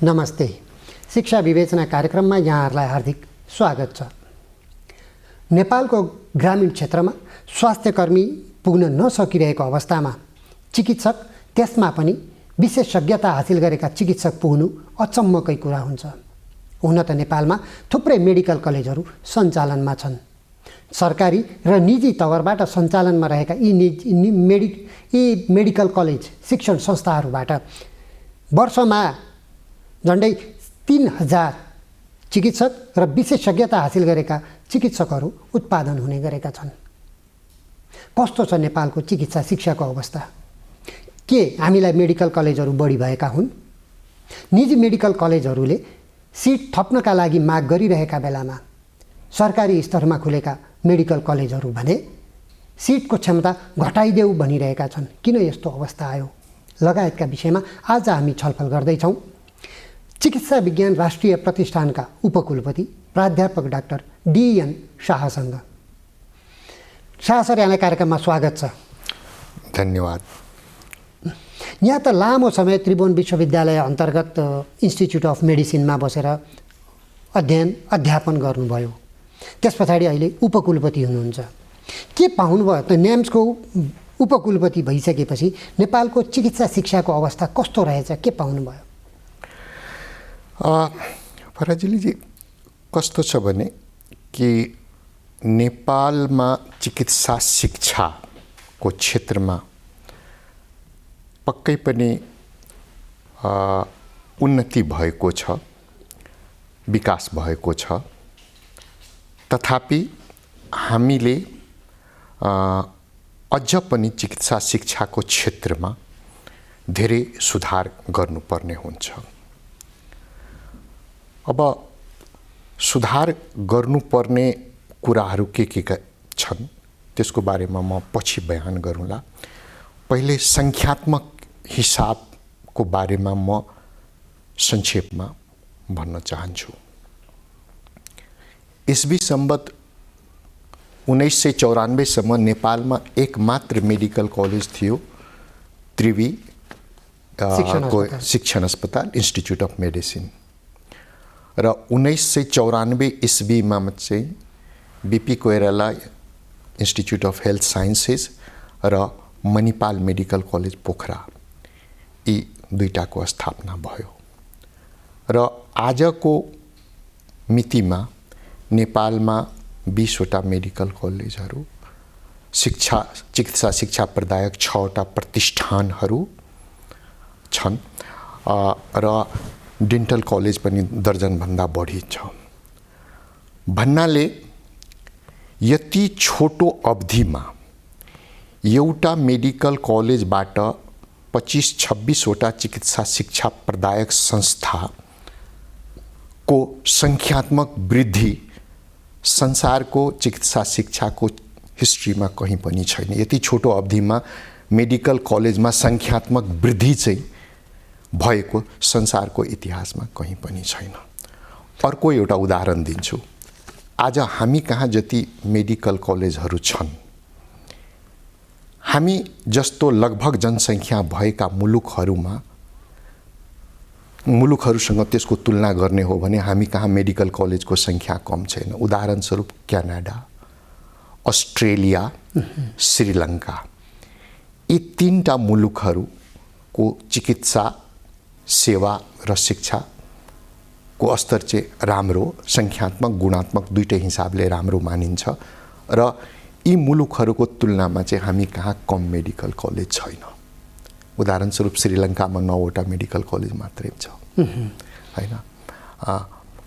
नमस्ते। शिक्षा विवेचना कार्यक्रममा यहाँहरूलाई हार्दिक स्वागत छ। नेपालको ग्रामीण क्षेत्रमा स्वास्थ्यकर्मी पुग्न नसकिरहेको अवस्थामा चिकित्सक, त्यसमा पनि विशेषज्ञता हासिल गरेका चिकित्सक पुग्नु अचम्मकै कुरा हुन्छ। हुन त नेपालमा थुप्रै मेडिकल कलेजहरू सञ्चालनमा छन्। सरकारी र निजी तवरबाट सञ्चालनमा रहेका यी मेडिकल कलेज शिक्षण संस्थाहरूबाट वर्षमा झन्डै 3000 चिकित्सक र विशेषज्ञता हासिल गरेका चिकित्सकहरू उत्पादन हुने गरेका छन्। कस्तो छ नेपालको चिकित्सा शिक्षाको अवस्था? के हामीलाई मेडिकल कलेजहरू बढी भएका हुन्? निजी मेडिकल कलेजहरूले सिट थप्नका लागि माग गरिरहेका बेलामा सरकारी स्तरमा खुलेका मेडिकल कलेजहरू भने सिटको क्षमता घटाइदेऊ भनिरहेका छन्। किन यस्तो अवस्था आयो लगायतका विषयमा आज हामी छलफल गर्दैछौँ चिकित्सा विज्ञान राष्ट्रिय प्रतिष्ठानका उपकुलपति प्राध्यापक डाक्टर DN शाहसँग। शाह सर, यहाँलाई कार्यक्रममा स्वागत छ। धन्यवाद। यहाँ त लामो समय त्रिभुवन विश्वविद्यालय अन्तर्गत इन्स्टिच्युट अफ मेडिसिनमा बसेर अध्यापन गर्नुभयो। त्यस पछाडि अहिले उपकुलपति हुनुहुन्छ। के पाउनुभयो त? नेम्सको उपकुलपति भइसकेपछि नेपालको चिकित्सा शिक्षाको अवस्था कस्तो रहेछ? के पाउनुभयो? फराजिलीजी, कस्तो छ भने कि नेपालमा चिकित्सा शिक्षाको क्षेत्रमा पक्कै पनि उन्नति भएको छ, विकास भएको छ। तथापि हामीले अझ पनि चिकित्सा शिक्षाको क्षेत्रमा धेरै सुधार गर्नुपर्ने हुन्छ। अब सुधार गर्नुपर्ने कुराहरू के छन् त्यसको बारेमा म पछि बयान गरौँला। पहिले सङ्ख्यात्मक हिसाबको बारेमा म संक्षेपमा भन्न चाहन्छु। ईस्वी सम्बत 1994 सम्म नेपालमा एकमात्र मेडिकल कलेज थियो, त्रिवी शिक्षण अस्पताल, इन्स्टिच्युट अफ मेडिसिन। र 1994 ईस्वीमा चाहिँ BP Koirala institute of health sciences र मणिपाल मेडिकल कलेज पोखरा, यी दुईटाको स्थापना भयो। र आजको मितिमा नेपालमा 20 वटा मेडिकल कलेजहरू, चिकित्सा शिक्षा प्रदायक 6 वटा प्रतिष्ठानहरू छन् र डेन्टल कलेज पनि दर्जनभन्दा बढी छ। भन्नाले यति छोटो अवधिमा एउटा मेडिकल कलेजबाट 25-26 वटा चिकित्सा शिक्षा प्रदायक संस्थाको सङ्ख्यात्मक वृद्धि संसारको चिकित्सा शिक्षाको हिस्ट्रीमा कहीँ पनि छैन। यति छोटो अवधिमा मेडिकल कलेजमा सङ्ख्यात्मक वृद्धि चाहिँ भएको संसारको इतिहासमा कहीँ पनि छैन। अर्को एउटा उदाहरण दिन्छु। आज हामी कहाँ जति मेडिकल कलेजहरू छन्, हामी जस्तो लगभग जनसङ्ख्या भएका मुलुकहरूसँग त्यसको तुलना गर्ने हो भने हामी कहाँ मेडिकल कलेजको सङ्ख्या कम छैन। उदाहरण स्वरूप क्यानाडा, अस्ट्रेलिया, श्रीलङ्का, यी 3टा मुलुकहरूको चिकित्सा सेवा र शिक्षाको स्तर चाहिँ राम्रो, सङ्ख्यात्मक गुणात्मक दुईटै हिसाबले राम्रो मानिन्छ। र यी मुलुकहरूको तुलनामा चाहिँ हामी कहाँ कम मेडिकल कलेज छैन। उदाहरण स्वरूप श्रीलङ्कामा 9 वटा मेडिकल कलेज मात्रै छ, हैन?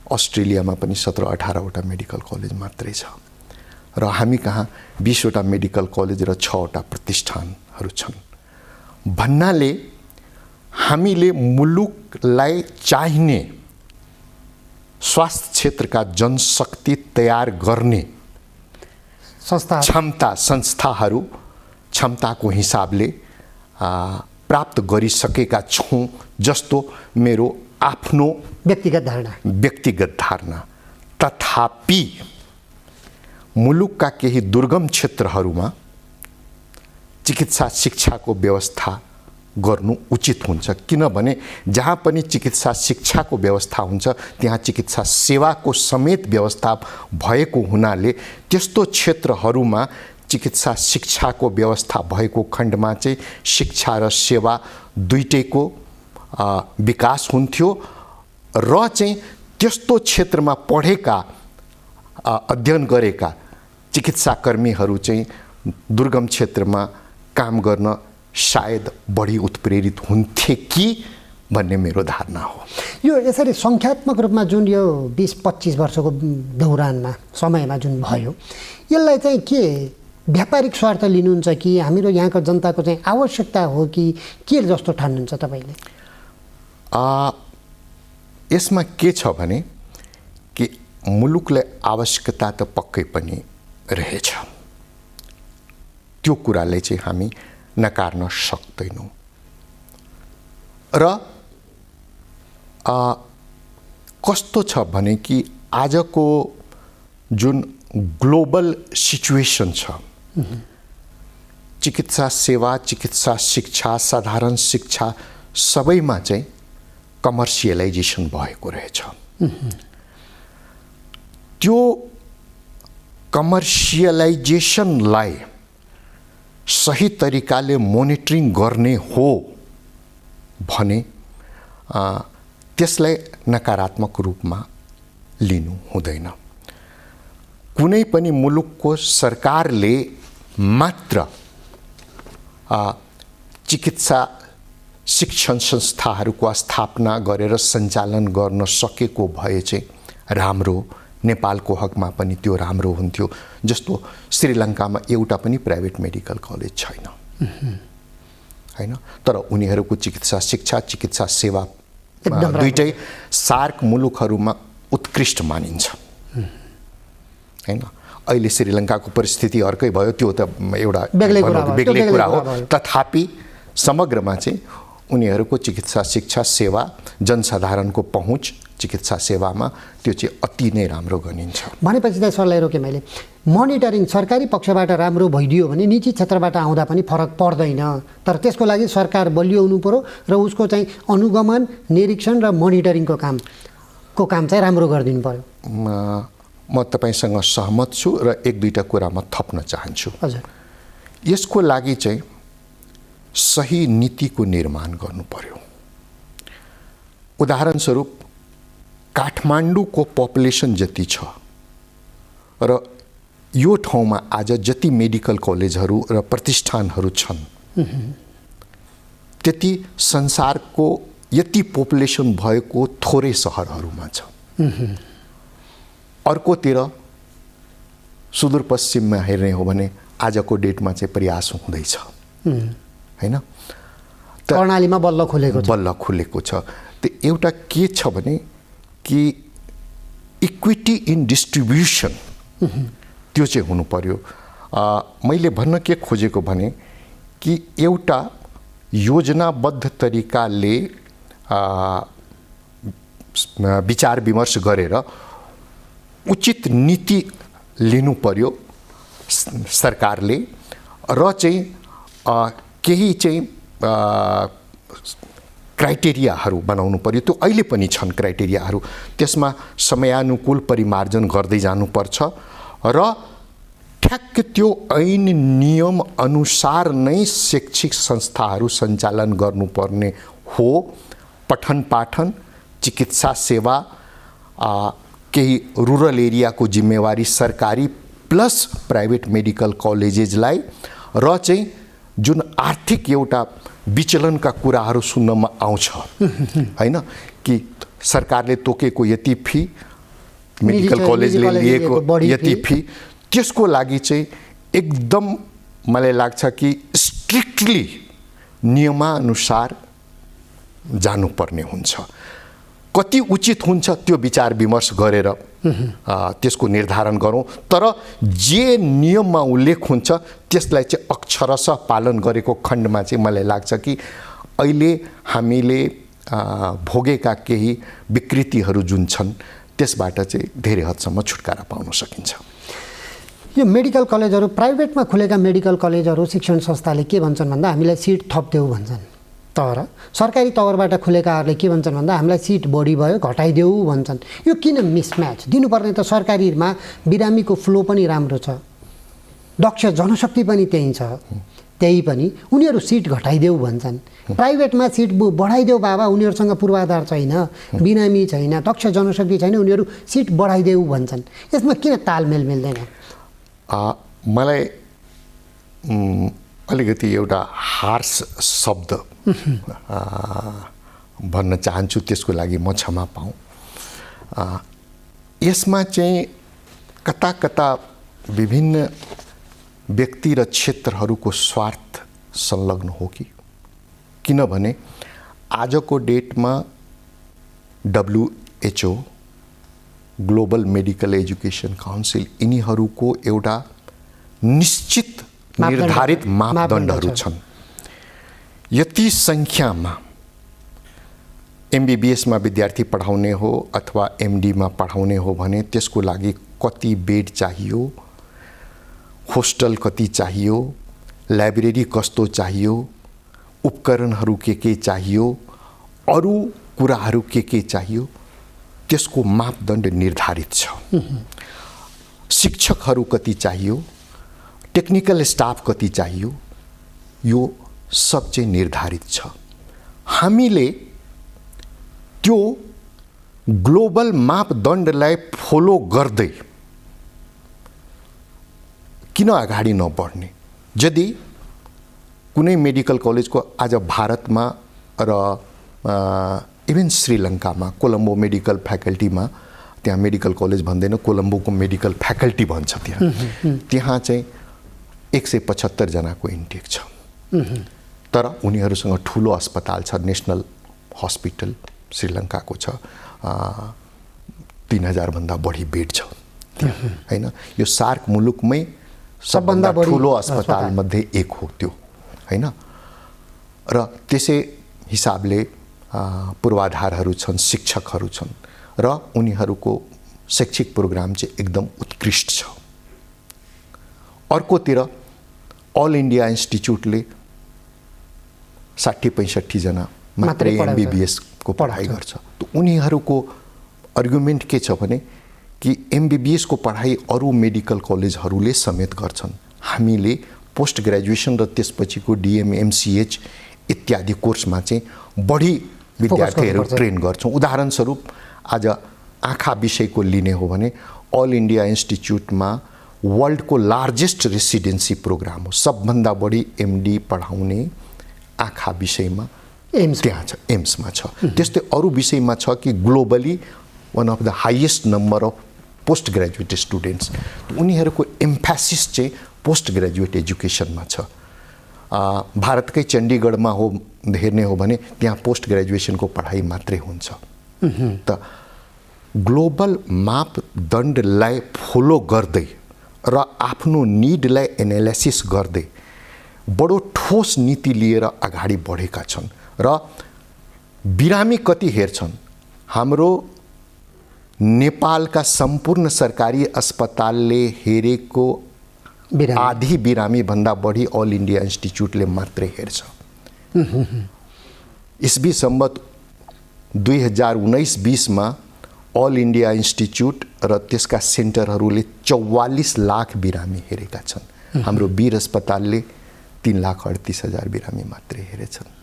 अस्ट्रेलियामा पनि 17-18 वटा मेडिकल कलेज मात्रै छ। र हामी कहाँ 20 वटा मेडिकल कलेज र 6 वटा प्रतिष्ठानहरू छन्। भन्नाले हामीले मुलुकलाई चाहिने स्वास्थ्य क्षेत्रका जनशक्ति तयार गर्ने संस्थाहरू क्षमताको हिसाबले प्राप्त गरिसकेका छौँ जस्तो मेरो आफ्नो व्यक्तिगत धारणा। तथापि मुलुकका केही दुर्गम क्षेत्रहरूमा चिकित्सा शिक्षाको व्यवस्था गर्नु उचित हुन्छ, किनभने जहाँ पनि चिकित्सा शिक्षाको व्यवस्था हुन्छ त्यहाँ चिकित्सा सेवाको समेत व्यवस्था भएको हुनाले त्यस्तो क्षेत्रहरूमा चिकित्सा शिक्षाको व्यवस्था भएको खण्डमा चाहिँ शिक्षा र सेवा दुईटैको विकास हुन्थ्यो र चाहिँ त्यस्तो क्षेत्रमा पढेका अध्ययन गरेका चिकित्साकर्मीहरू चाहिँ दुर्गम क्षेत्रमा काम गर्न सायद बढी उत्प्रेरित हुन्थे कि भन्ने मेरो धारणा हो। यो यसरी सङ्ख्यात्मक रूपमा जुन यो 20-25 वर्षको दौरानमा समयमा जुन भयो, यसलाई चाहिँ के व्यापारिक स्वार्थ लिनुहुन्छ कि हाम्रो यहाँको जनताको चाहिँ आवश्यकता हो कि के जस्तो ठान्नुहुन्छ तपाईँले? यसमा के छ भने कि मुलुकलाई आवश्यकता त पक्कै पनि रहेछ, त्यो कुराले चाहिँ हामी नकार्न सक्दैनौँ र कस्तो छ भने कि आजको जुन ग्लोबल सिचुएसन छ, चिकित्सा सेवा, चिकित्सा शिक्षा, साधारण शिक्षा सबैमा चाहिँ कमर्सियलाइजेसन भएको रहेछ। त्यो कमर्सियलाइजेसनलाई सही तरिकाले मोनिटरिङ गर्ने हो भने त्यसलाई नकारात्मक रूपमा लिनु हुँदैन। कुनै पनि मुलुकको सरकारले मात्र चिकित्सा शिक्षण संस्थाहरूको स्थापना गरेर सञ्चालन गर्न सकेको भए चाहिँ राम्रो, नेपालको हकमा पनि त्यो राम्रो हुन्थ्यो। जस्तो श्रीलङ्कामा एउटा पनि प्राइभेट मेडिकल कलेज छैन, हैन, तर उनीहरूको चिकित्सा शिक्षा, चिकित्सा सेवा दुईटै सार्क मुलुकहरूमा उत्कृष्ट मानिन्छ, हैन। अहिले श्रीलङ्काको परिस्थिति अर्कै भयो, त्यो त एउटा बेग्लै कुरा हो। तथापि समग्रमा चाहिँ उनीहरूको चिकित्सा शिक्षा सेवा, जनसाधारणको पहुँच चिकित्सा सेवामा त्यो चाहिँ अति नै राम्रो गनिन्छ। भनेपछि त सरलाई रोकेँ मैले, मोनिटरिङ सरकारी पक्षबाट राम्रो भइदियो भने निजी क्षेत्रबाट आउँदा पनि फरक पर्दैन, तर त्यसको लागि सरकार बलियो हुनु पर्यो र उसको चाहिँ अनुगमन, निरीक्षण र मोनिटरिङको काम चाहिँ राम्रो गरिदिनु पर्यो। म तपाईसँग सहमत छु र एक दुईटा कुरा म थप्न चाहन्छु। हजुर। यसको लागि चाहिँ सही नीतिको निर्माण गर्नु पर्यो। उदाहरण स्वरूप काठमाडौँको पपुलेसन जति छ र यो ठाउँमा आज जति मेडिकल कलेजहरू र प्रतिष्ठानहरू छन् त्यति संसारको यति पपुलेसन भएको थोरै सहरहरूमा छ। अर्कोतिर सुदूरपश्चिममा हेर्ने हो भने आजको डेटमा चाहिँ प्रयास हुँदैछ, हैन। कर्णालीमा बल्ल खुलेको छ। त्यो एउटा के छ भने कि इक्विटी इन डिस्ट्रिब्युसन त्यो चाहिँ हुनु पर्यो। मैले भन्न के खोजेको भने कि एउटा योजनाबद्ध तरिकाले विचार विमर्श गरेर उचित नीति लिनु पर्यो सरकारले र चाहिँ केही चाहिँ क्राइटेरियाहरू बनाउनु पर्यो। त्यो अहिले पनि छन् क्राइटेरियाहरू, त्यसमा समयानुकूल परिमार्जन गर्दै जानुपर्छ र ठ्याक्क त्यो ऐन नियम अनुसार नै शैक्षिक संस्थाहरू सञ्चालन गर्नुपर्ने हो। पठन पाठन, चिकित्सा सेवा, केही रुरल एरियाको जिम्मेवारी सरकारी प्लस प्राइभेट मेडिकल कलेजेसलाई र चाहिँ जुन आर्थिक एउटा विचलनका कुराहरू सुन्नमा आउँछ, हैन, कि सरकारले तोकेको यति फी, मेडिकल कलेजले लिएको यति फी, त्यसको लागि चाहिँ एकदम मलाई लाग्छ कि स्ट्रिक्टली नियमानुसार जानुपर्ने हुन्छ। कति उचित हुन्छ त्यो विचार विमर्श गरेर त्यसको निर्धारण गरौँ, तर जे नियममा उल्लेख हुन्छ त्यसलाई चाहिँ अक्षरशः पालन गरेको खण्डमा चाहिँ मलाई लाग्छ कि अहिले हामीले भोगेका केही विकृतिहरू जुन छन् त्यसबाट चाहिँ धेरै हदसम्म छुटकारा पाउन सकिन्छ। यो मेडिकल कलेजहरू, प्राइभेटमा खुलेका मेडिकल कलेजहरू, शिक्षण संस्थाले के भन्छन् भन्दा हामीलाई सिट थप्देऊ भन्छन्, तर सरकारी तवरबाट खुलेकाहरूले के भन्छन् भन्दा हामीलाई सिट बढी भयो घटाइदेऊ भन्छन्। यो किन मिसम्याच? दिनुपर्ने त सरकारीमा बिरामीको फ्लो पनि राम्रो छ, दक्ष जनशक्ति पनि त्यही छ, त्यही पनि उनीहरू सिट घटाइदेऊ भन्छन्। प्राइभेटमा सिट बढाइदेऊ बाबा, उनीहरूसँग पूर्वाधार छैन, बिरामी छैन, दक्ष जनशक्ति छैन, उनीहरू सिट बढाइदेऊ भन्छन्। यसमा किन तालमेल मिल्दैन? मलाई अलिकति एउटा हार्स शब्द भन्न चाहन्छु, त्यसको लागि म क्षमा पाऊँ। यसमा चाहिँ कता कता विभिन्न व्यक्ति र क्षेत्रहरूको स्वार्थ संलग्न हो कि? किनभने आजको डेटमा WHO, global medical education council, यिनीहरूको एउटा निश्चित निर्धारित मापदण्डहरू छन्। यति सङ्ख्यामा MBBSमा विद्यार्थी पढाउने हो अथवा MDमा पढाउने हो भने त्यसको लागि कति बेड चाहियो, होस्टल कति चाहियो, लाइब्रेरी कस्तो चाहियो, उपकरणहरू के चाहियो, अरू कुराहरू के चाहियो, त्यसको मापदण्ड निर्धारित छ। शिक्षकहरू कति चाहियो, टेक्निकल स्टाफ कति चाहियो, यो सब चाहिँ निर्धारित छ। हामीले त्यो ग्लोबल मापदण्डलाई फलो गर्दै किन अगाडि नबढ्ने? यदि कुनै मेडिकल कलेजको आज भारतमा र इभन श्रीलङ्कामा कोलम्बो मेडिकल फ्याकल्टीमा, त्यहाँ मेडिकल कलेज भन्दैन, कोलम्बोको मेडिकल फ्याकल्टी भन्छ, त्यहाँ चाहिँ 175 जनाको इन्टेक छ। तर उनीहरूसँग ठुलो अस्पताल छ, नेसनल हस्पिटल श्रीलङ्काको छ, 3000 भन्दा बढी बेड छ हैन। यो सार्क मुलुकमै सबभन्दा ठुलो अस्पताल मध्ये एक हो त्यो हैन। र त्यसै हिसाबले पूर्वाधारहरू छन्, शिक्षकहरू छन् र उनीहरूको शैक्षिक प्रोग्राम चाहिँ एकदम उत्कृष्ट छ। अर्कोतिर अल इन्डिया इन्स्टिच्युटले 60-65 जना मात्रै MBBS को पढाइ गर्छ। त उनीहरूको आर्गुमेन्ट के छ भने कि MBBS को पढाइ अरू मेडिकल कलेजहरूले समेत गर्छन्, हामीले पोस्ट ग्रेजुएसन र त्यसपछिको DM MCH इत्यादि कोर्समा चाहिँ बढी विद्यार्थीहरू ट्रेन गर्छौँ। उदाहरण स्वरूप आज आँखा विषयको लिने हो भने अल इन्डिया इन्स्टिच्युटमा वर्ल्डको लार्जेस्ट रेसिडेन्सी प्रोग्राम हो, सबभन्दा बढी MD पढाउने आँखा विषयमा त्यहाँ छ, एम्समा छ। त्यस्तै अरू विषयमा छ कि globally one of the highest number of post graduate students, उनीहरूको एम्फेसिस चाहिँ पोस्ट ग्रेजुएट एजुकेसनमा छ। भारतकै चण्डीगढमा हो हेर्ने हो भने त्यहाँ पोस्ट ग्रेजुएसनको पढाइ मात्रै हुन्छ। त ग्लोबल मापदण्डलाई फलो गर्दै र आफ्नो निडलाई एनालाइसिस गर्दै बडो ठोस नीति लिएर अगाडि बढेका छन्। र बिरामी कति हेर्छन्? हाम्रो नेपालका सम्पूर्ण सरकारी अस्पतालले हेरेको आधी बिरामी भन्दा बढी अल इन्डिया इन्स्टिच्युटले मात्रै हेर्छ। इस्वी सम्बत 2019-20 मा अल इन्डिया इन्स्टिच्युट र त्यसका सेन्टरहरूले 44 लाख बिरामी हेरेका छन्। हाम्रो वीर अस्पतालले 3,38,000 बिरामी मात्रै हेरेछन्।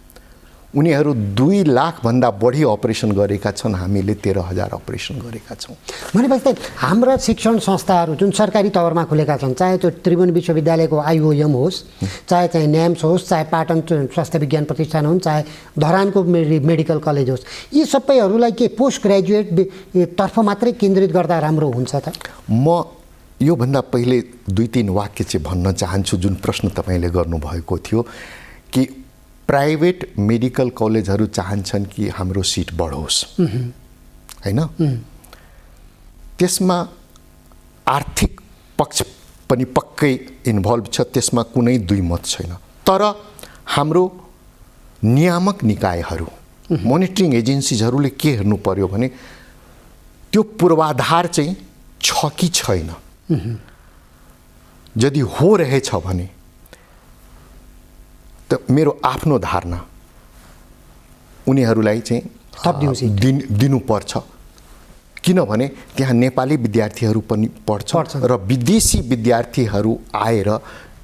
उनीहरू 2 लाख भन्दा बढी अपरेसन गरेका छन्, हामीले 13,000 अपरेसन गरेका छौँ। भनेपछि हाम्रा शिक्षण संस्थाहरू जुन सरकारी तवरमा खुलेका छन्, चाहे त्यो त्रिभुवन विश्वविद्यालयको IOM होस्, चाहे NAMS होस्, चाहे पाटन स्वास्थ्य विज्ञान प्रतिष्ठान हुन्, चाहे धरानको मेडिकल कलेज होस्, यी सबैहरूलाई के पोस्ट ग्रेजुएट तर्फ मात्रै केन्द्रित गर्दा राम्रो हुन्छ त? म योभन्दा पहिले 2-3 वाक्य चाहिँ भन्न चाहन्छु। जुन प्रश्न तपाईँले गर्नुभएको थियो कि प्राइभेट मेडिकल कलेजहरू चाहन्छन् कि हाम्रो सिट बढोस् हैन, त्यसमा आर्थिक पक्ष पनि पक्कै इन्भल्भ छ, त्यसमा कुनै दुई मत छैन। तर हाम्रो नियामक निकायहरू, मोनिटरिङ एजेन्सीजहरूले के हेर्नु पर्यो भने त्यो पूर्वाधार चाहिँ छ कि छैन। यदि हो रहेछ भने त मेरो आफ्नो धारणा उनीहरूलाई चाहिँ थपिदिउँ सिट। दिनुपर्छ, किनभने त्यहाँ नेपाली विद्यार्थीहरू पनि पढ्छन् र विदेशी विद्यार्थीहरू आएर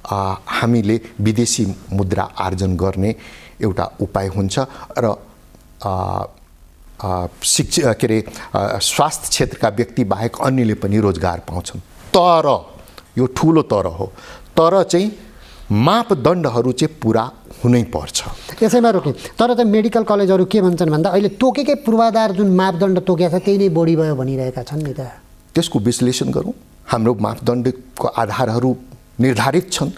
हामीले विदेशी मुद्रा आर्जन गर्ने एउटा उपाय हुन्छ र शिक्षा के अरे स्वास्थ्य क्षेत्रका व्यक्ति बाहेक अन्यले पनि रोजगार पाउँछन्। तर यो ठुलो तर हो, तर चाहिँ मापदण्डहरू चाहिँ पुरा हुनै पर्छ। यसैमा रोकेँ। तर चाहिँ मेडिकल कलेजहरू के भन्छन् भन्दा अहिले तोकेकै पूर्वाधार जुन मापदण्ड तोकेको छ त्यही नै बढी भयो भनिरहेका छन् नि त। त्यसको विश्लेषण गरौँ। हाम्रो मापदण्डको आधारहरू निर्धारित छन्।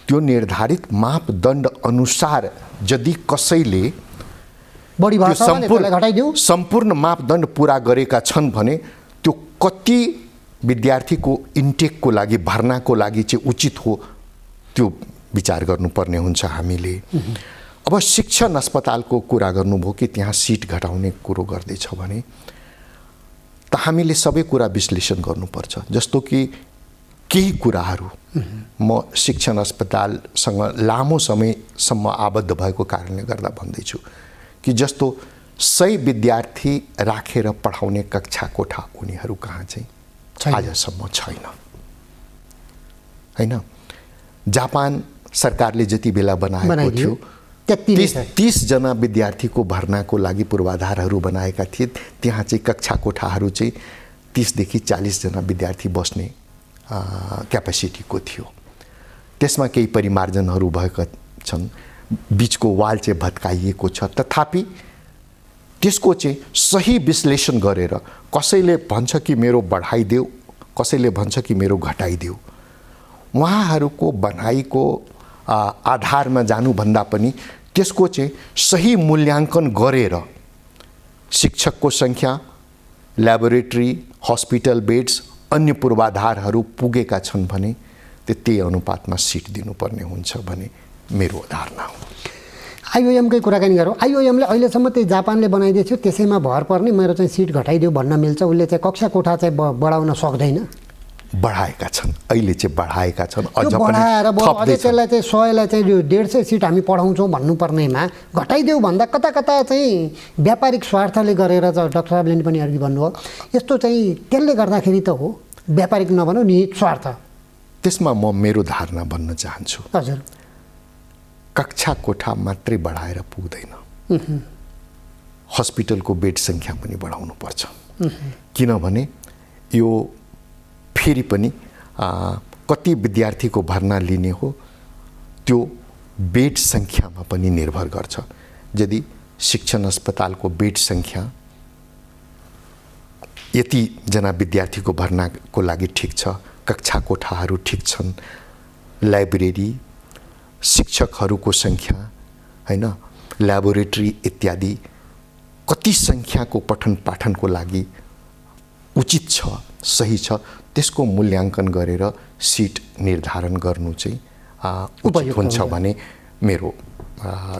त्यो निर्धारित मापदण्ड अनुसार यदि कसैले बढी भाषा भने त्यसलाई घटाइदिऊ। सम्पूर्ण मापदण्ड पुरा गरेका छन् भने त्यो कति विद्यार्थीको इन्टेकको लागि भर्नाको लागि चाहिँ उचित हो त्यो विचार गर्नुपर्ने हुन्छ हामीले। अब शिक्षण अस्पतालको कुरा गर्नुभयो कि त्यहाँ सिट घटाउने कुरो गर्दैछ भने त हामीले सबै कुरा विश्लेषण गर्नुपर्छ। जस्तो कि केही कुराहरू म शिक्षण अस्पतालसँग लामो समयसम्म आबद्ध भएको कारणले गर्दा भन्दैछु कि जस्तो 100 विद्यार्थी राखेर पढाउने कक्षा कोठा उनीहरू कहाँ चाहिँ आजसम्म छैन, हैन। जापान सरकारले जति बेला बनाएको थियो 30 जना विद्यार्थीको भर्नाको लागि पूर्वाधारहरू बनाएका थिए। त्यहाँ चाहिँ कक्षा कोठाहरू चाहिँ 30 देखि 40 जना विद्यार्थी बस्ने क्यापेसिटीको थियो। त्यसमा केही परिमार्जनहरू भएका छन्, बीचको वाल चाहिँ भत्काइएको छ। तथापि त्यसको चाहिँ सही विश्लेषण गरेर कसैले भन्छ कि मेरो बढाइदेऊ, कसैले भन्छ कि मेरो घटाइदेऊ, उहाँहरूको भनाइको आधारमा जानुभन्दा पनि त्यसको चाहिँ सही मूल्याङ्कन गरेर शिक्षकको सङ्ख्या, ल्याबोरेटरी, हस्पिटल बेड्स, अन्य पूर्वाधारहरू पुगेका छन् भने त्यही अनुपातमा सिट दिनुपर्ने हुन्छ भन्ने मेरो धारणा हो। आइओएमकै कुराकानी गरौँ। आइओएमले अहिलेसम्म त्यही जापानले बनाइदिएको थियो त्यसैमा भर पर्ने, मेरो चाहिँ सिट घटाइदियो भन्न मिल्छ। उसले चाहिँ कक्षा कोठा चाहिँ बढाउन सक्दैन। बढाएका छन्, अहिले चाहिँ बढाएका छन्, अझ पनि बढाएर अझै त्यसलाई चाहिँ 100लाई चाहिँ 150 सिट हामी पढाउँछौँ भन्नुपर्नेमा घटाइदेऊ भन्दा कता कता चाहिँ व्यापारिक स्वार्थले गरेर चाहिँ डाक्टर साहबले पनि अघि भन्नुभयो यस्तो चाहिँ त्यसले गर्दाखेरि त हो, व्यापारिक नभनौँ निहित स्वार्थ। त्यसमा म मेरो धारणा भन्न चाहन्छु। हजुर, कक्षा कोठा मात्रै बढाएर पुग्दैन, हस्पिटलको बेड सङ्ख्या पनि बढाउनु पर्छ। किनभने यो फेरि पनि कति विद्यार्थीको भर्ना लिने हो त्यो बेड सङ्ख्यामा पनि निर्भर गर्छ। यदि शिक्षण अस्पतालको बेड सङ्ख्या यतिजना विद्यार्थीको भर्नाको लागि ठिक छ, कक्षा कोठाहरू ठिक छन्, लाइब्रेरी, शिक्षकहरूको सङ्ख्या, हैन, ल्याबोरेटरी इत्यादि कति सङ्ख्याको पठन पाठनको लागि उचित छ, सही छ, त्यसको मूल्याङ्कन गरेर सिट निर्धारण गर्नु चाहिँ उचित हुन्छ भन्ने मेरो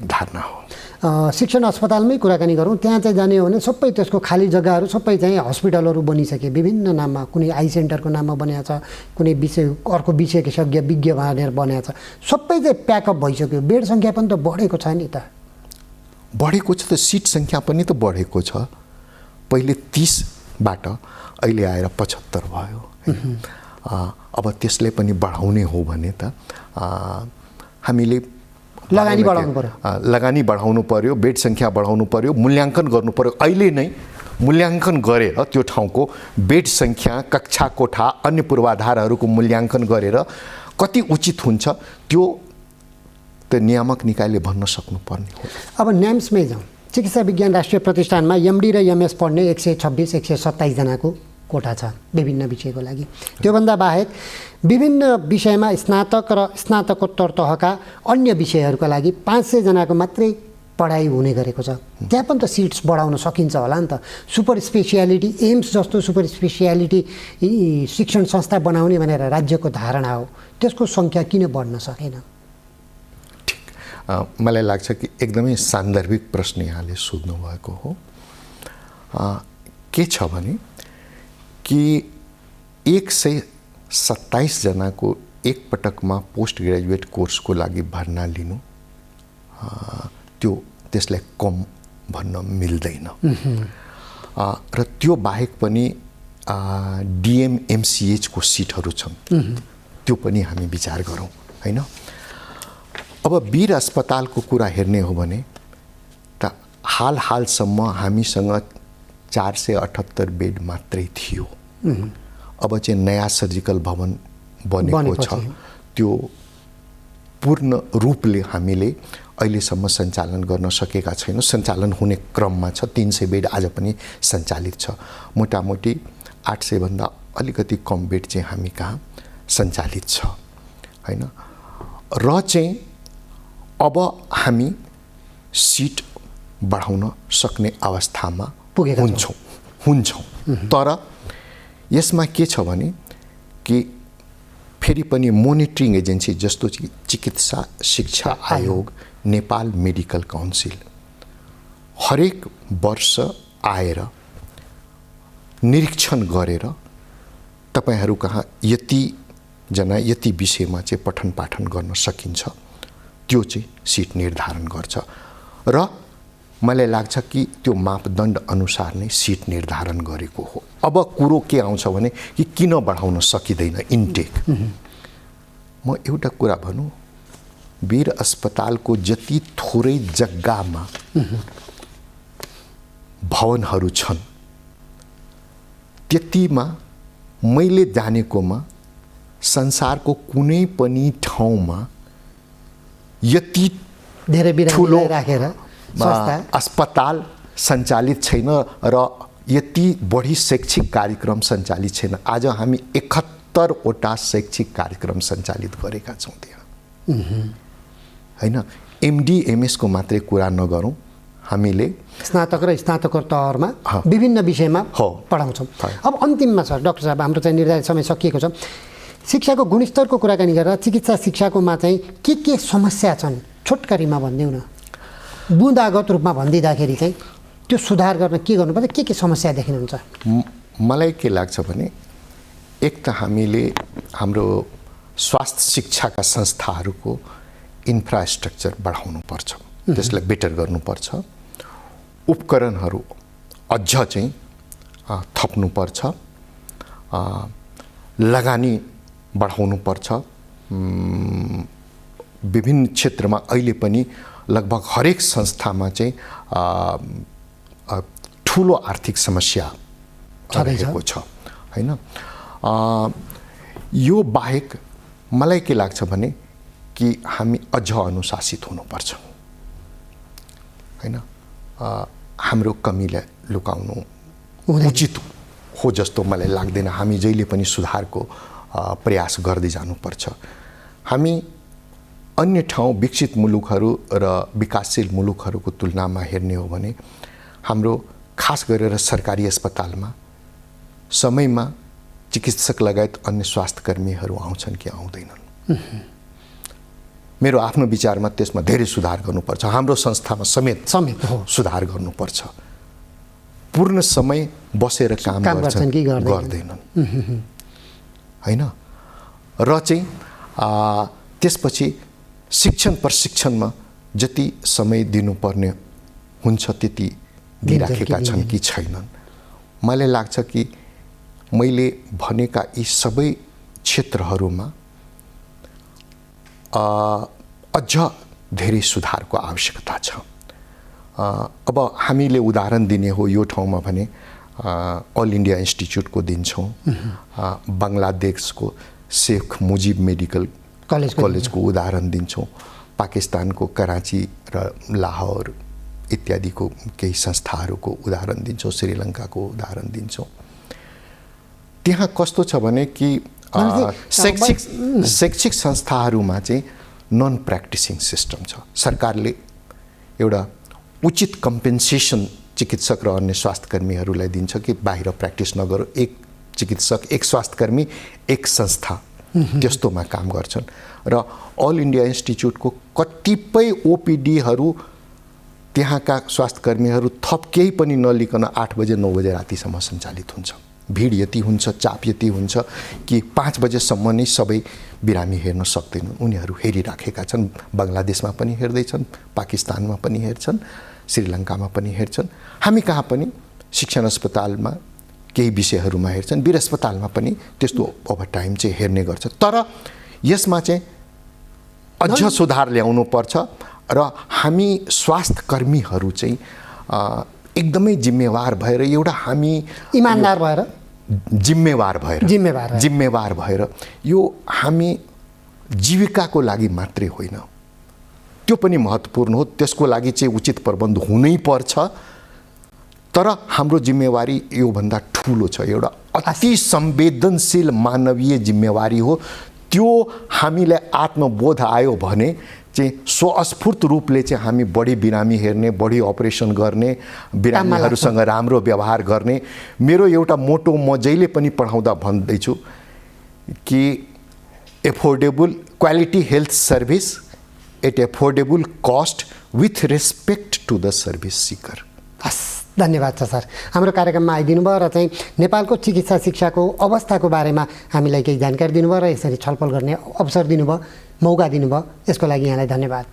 धारणा हो। शिक्षण अस्पतालमै कुराकानी गरौँ। त्यहाँ चाहिँ जाने हो भने सबै त्यसको खाली जग्गाहरू सबै चाहिँ हस्पिटलहरू बनिसके, विभिन्न नाममा, कुनै आई सेन्टरको नाममा बनाएको छ, कुनै अर्को विशेषज्ञ विज्ञ भनेर बनाएको छ, सबै चाहिँ प्याकअप भइसक्यो। बेड सङ्ख्या पनि त बढेको छ नि त। बढेको छ त, सिट सङ्ख्या पनि त बढेको छ। पहिले 30बाट अहिले आएर 75 भयो। अब त्यसले पनि बढाउने हो भने त हामीले लगानी बढाउनु पर्यो, लगानी बढाउनु पर्यो, बेड सङ्ख्या बढाउनु पर्यो, मूल्याङ्कन गर्नु पर्यो। अहिले नै मूल्याङ्कन गरेर त्यो ठाउँको बेड सङ्ख्या, कक्षा कोठा, अन्य पूर्वाधारहरूको मूल्याङ्कन गरेर कति उचित हुन्छ त्यो त नियामक निकायले भन्न सक्नुपर्ने हो। अब न्याम्समै जाउँ। चिकित्सा विज्ञान राष्ट्रिय प्रतिष्ठानमा एमडी र एमएस पढ्ने 126 127 जनाको कोठा छ विभिन्न विषयको लागि। त्योभन्दा बाहेक विभिन्न विषयमा स्नातक र स्नातकोत्तर तहका अन्य विषयहरूका लागि 500 जनाको मात्रै पढाइ हुने गरेको छ। त्यहाँ पनि त सिट्स बढाउन सकिन्छ होला नि त। सुपर स्पेसियालिटी, एम्स जस्तो सुपर स्पेसियालिटी शिक्षण संस्था बनाउने भनेर राज्यको धारणा हो, त्यसको सङ्ख्या किन बढ्न सकेन? मलाई लाग्छ कि एकदमै सान्दर्भिक प्रश्न यहाँले सोध्नु भएको हो। के छ भने कि 127 जनाको एक पटकमा पोस्ट ग्रेजुएट कोर्सको लागि भर्ना लिनु त्यसलाई कम भन्न मिल्दैन। र त्यो बाहेक पनि DMMCH को सिटहरू छन्, त्यो पनि हामी विचार गरौँ हैन। अब वीर अस्पतालको कुरा हेर्ने हो भने त हालसम्म हामीसँग 478 बेड मात्रै थियो। अब चाहिँ नयाँ सर्जिकल भवन बनेको छ, त्यो पूर्ण रूपले हामीले अहिलेसम्म सञ्चालन गर्न सकेका छैनौँ। सञ्चालन हुने क्रममा छ। 300 बेड आज पनि सञ्चालित छ। मोटामोटी 800 भन्दा अलिकति कम बेड चाहिँ हामी कहाँ सञ्चालित छ हैन। र चाहिँ अब हामी सिट बढाउन सक्ने अवस्थामा हुन्छौँ। तर यसमा के छ भने कि फेरि पनि मोनिटरिङ एजेन्सी जस्तो चिकित्सा शिक्षा आयोग, नेपाल मेडिकल काउन्सिल हरेक वर्ष आएर निरीक्षण गरेर तपाईहरू कहाँ यति विषयमा चाहिँ पठन पाठन गर्न सकिन्छ, त्यो चाहिँ सिट निर्धारण गर्छ। र मलाई लाग्छ कि त्यो मापदण्ड अनुसार नै सिट निर्धारण गरेको हो। अब कुरो के आउँछ भने कि किन बढाउन सकिँदैन इन्टेक। म एउटा कुरा भनौँ, वीर अस्पतालको जति थोरै जग्गामा भवनहरू छन् त्यतिमा मैले जानेकोमा संसारको कुनै पनि ठाउँमा यति धेरै ठुलो राखेर अस्पताल सञ्चालित छैन र यति बढी शैक्षिक कार्यक्रम सञ्चालित छैन। आज हामी 71 वटा शैक्षिक कार्यक्रम सञ्चालित गरेका छौँ त्यहाँ हैन। MD MS को मात्रै कुरा नगरौँ, हामीले स्नातक र स्नातकोत्तर तहमा विभिन्न विषयमा पढाउँछौँ। अब अन्तिममा छ डाक्टर साहब, हाम्रो चाहिँ निर्धारित समय सकिएको छ। शिक्षाको गुणस्तरको कुराकानी गरेर चिकित्सा शिक्षाकोमा चाहिँ के समस्या छन् छोटकरीमा भनिदिउँ न। बुँदागत रूपमा भनिदिँदाखेरि चाहिँ त्यो सुधार गर्न के गर्नुपर्छ, के समस्या देखिनुहुन्छ? मलाई के लाग्छ भने एक त हामीले हाम्रो स्वास्थ्य शिक्षाका संस्थाहरूको इन्फ्रास्ट्रक्चर बढाउनु पर्छ, त्यसलाई बेटर गर्नुपर्छ। उपकरणहरू अझ चाहिँ थप्नुपर्छ, लगानी बढाउनु पर्छ। विभिन्न क्षेत्रमा अहिले पनि लगभग हरेक संस्थामा चाहिँ ठुलो आर्थिक समस्या रहेको छ हैन। यो बाहेक मलाई के लाग्छ भने कि हामी अझ अनुशासित हुनुपर्छ हैन। हाम्रो कमीलाई लुकाउनु उचित हो जस्तो मलाई लाग्दैन। हामी जहिले पनि सुधारको प्रयास गर्दै जानुपर्छ। हामी अन्य ठाउँ विकसित मुलुकहरू र विकासशील मुलुकहरूको तुलनामा हेर्ने हो भने हाम्रो खास गरेर सरकारी अस्पतालमा समयमा चिकित्सक लगायत अन्य स्वास्थ्यकर्मीहरू आउँछन् कि आउँदैनन्। मेरो आफ्नो विचारमा त्यसमा धेरै सुधार गर्नुपर्छ। हाम्रो संस्थामा समेत सुधार गर्नुपर्छ। पूर्ण समय बसेर काम गर्छन् कि गर्दैनन् हैन। र चाहिँ त्यसपछि शिक्षण प्रशिक्षणमा जति समय दिनुपर्ने हुन्छ त्यति दिइराखेका छन् कि छैनन्। मलाई लाग्छ कि मैले भनेका यी सबै क्षेत्रहरूमा अझ धेरै सुधारको आवश्यकता छ। अब हामीले उदाहरण दिने हो यो ठाउँमा भने अल इन्डिया इन्स्टिच्युटको दिन्छौँ, बङ्गलादेशको शेख मुजिब मेडिकल कलेजको उदाहरण दिन्छौँ, पाकिस्तानको कराची र लाहौर इत्यादिको केही संस्थाहरूको उदाहरण दिन्छौँ, श्रीलङ्काको उदाहरण दिन्छौँ। त्यहाँ कस्तो छ भने कि शैक्षिक संस्थाहरूमा चाहिँ नन प्र्याक्टिसिङ सिस्टम छ। सरकारले एउटा उचित कम्पेन्सेसन चिकित्सक र अन्य स्वास्थ्यकर्मीहरूलाई दिन्छ कि बाहिर प्र्याक्टिस नगर, एक चिकित्सक एक स्वास्थ्यकर्मी एक संस्था त्यस्तोमा काम गर्छन्। र अल इन्डिया इन्स्टिच्युटको कतिपय ओपिडीहरू त्यहाँका स्वास्थ्यकर्मीहरू थप केही पनि नलिकन 8 बजे 9 बजे रातिसम्म सञ्चालित हुन्छ। भिड यति हुन्छ, चाप यति हुन्छ कि 5 बजेसम्म नै सबै बिरामी हेर्न सक्दैनन्। उनीहरू हेरिराखेका छन्, बङ्गलादेशमा पनि हेर्दैछन्, पाकिस्तानमा पनि हेर्छन्, श्रीलङ्कामा पनि हेर्छन्, हामी कहाँ पनि शिक्षण अस्पतालमा केही विषयहरूमा हेर्छन्, वीर अस्पतालमा पनि त्यस्तो ओभरटाइम चाहिँ हेर्ने गर्छ। तर यसमा चाहिँ अझ सुधार ल्याउनु पर्छ र हामी स्वास्थ्य कर्मीहरू चाहिँ एकदमै जिम्मेवार भएर एउटा हामी इमानदार भएर जिम्मेवार भएर यो हामी जीविकाको लागि मात्रै होइन, त्यो पनि महत्त्वपूर्ण हो, त्यसको लागि चाहिँ उचित प्रबन्ध हुनै पर्छ। तर हाम्रो जिम्मेवारी योभन्दा ठुलो छ, एउटा अति संवेदनशील मानवीय जिम्मेवारी हो। त्यो हामीलाई आत्मबोध आयो भने चाहिँ स्वस्फूर्त रूपले चाहिँ हामी बढी बिरामी हेर्ने, बढी अपरेसन गर्ने, बिरामीहरूसँग राम्रो व्यवहार गर्ने। मेरो एउटा मोटो म जहिले पनि पढाउँदा भन्दैछु कि affordable quality health service at affordable cost with respect to the service seeker. हस्, धन्यवाद छ सर, हाम्रो कार्यक्रममा आइदिनु भयो र चाहिँ नेपालको चिकित्सा शिक्षाको अवस्थाको बारेमा हामीलाई केही जानकारी दिनुभयो र यसरी छलफल गर्ने अवसर दिनुभयो, मौका दिनुभयो, यसको लागि यहाँलाई धन्यवाद।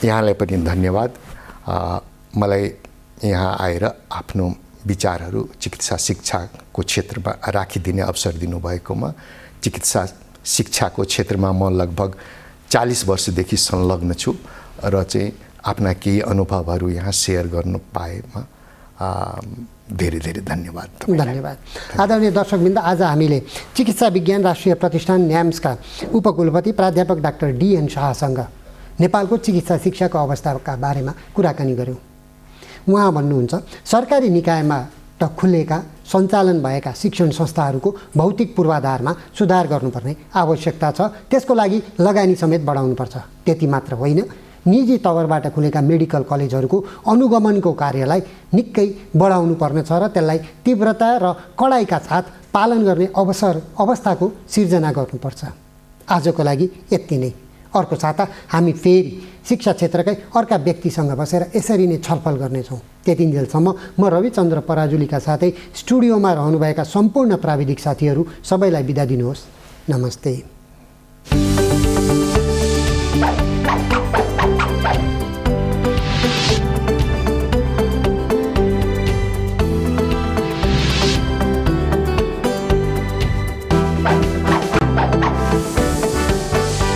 यहाँलाई पनि धन्यवाद। मलाई यहाँ आएर आफ्नो विचारहरू चिकित्सा शिक्षाको क्षेत्रमा राखिदिने अवसर दिनुभएकोमा, चिकित्सा शिक्षाको क्षेत्रमा म लगभग 40 वर्षदेखि संलग्न छु र चाहिँ आफ्ना केही अनुभवहरू यहाँ सेयर गर्नु पाएमा धेरै धेरै धन्यवाद। धन्यवाद। आदरणीय दर्शकवृन्द, आज हामीले चिकित्सा विज्ञान राष्ट्रिय प्रतिष्ठान न्याम्सका उपकुलपति प्राध्यापक डाक्टर DN शाहसँग नेपालको चिकित्सा शिक्षाको अवस्थाका बारेमा कुराकानी गऱ्यौँ। उहाँ भन्नुहुन्छ सरकारी निकायमा खुलेका सञ्चालन भएका शिक्षण संस्थाहरूको भौतिक पूर्वाधारमा सुधार गर्नुपर्ने आवश्यकता छ, त्यसको लागि लगानी समेत बढाउनुपर्छ। त्यति मात्र होइन, निजी तवरबाट खुलेका मेडिकल कलेजहरूको अनुगमनको कार्यलाई निकै बढाउनु पर्नेछ र त्यसलाई तीव्रता र कडाइका साथ पालन गर्ने अवस्थाको सिर्जना गर्नुपर्छ। आजको लागि यति नै। अर्को साता हामी फेरि शिक्षा क्षेत्रकै अर्का व्यक्तिसँग बसेर यसरी नै छलफल गर्नेछौँ। त्यतिन्जेलसम्म म रविचन्द्र पराजुलीका साथै स्टुडियोमा रहनुभएका सम्पूर्ण प्राविधिक साथीहरू सबैलाई बिदा दिनुहोस्। नमस्ते।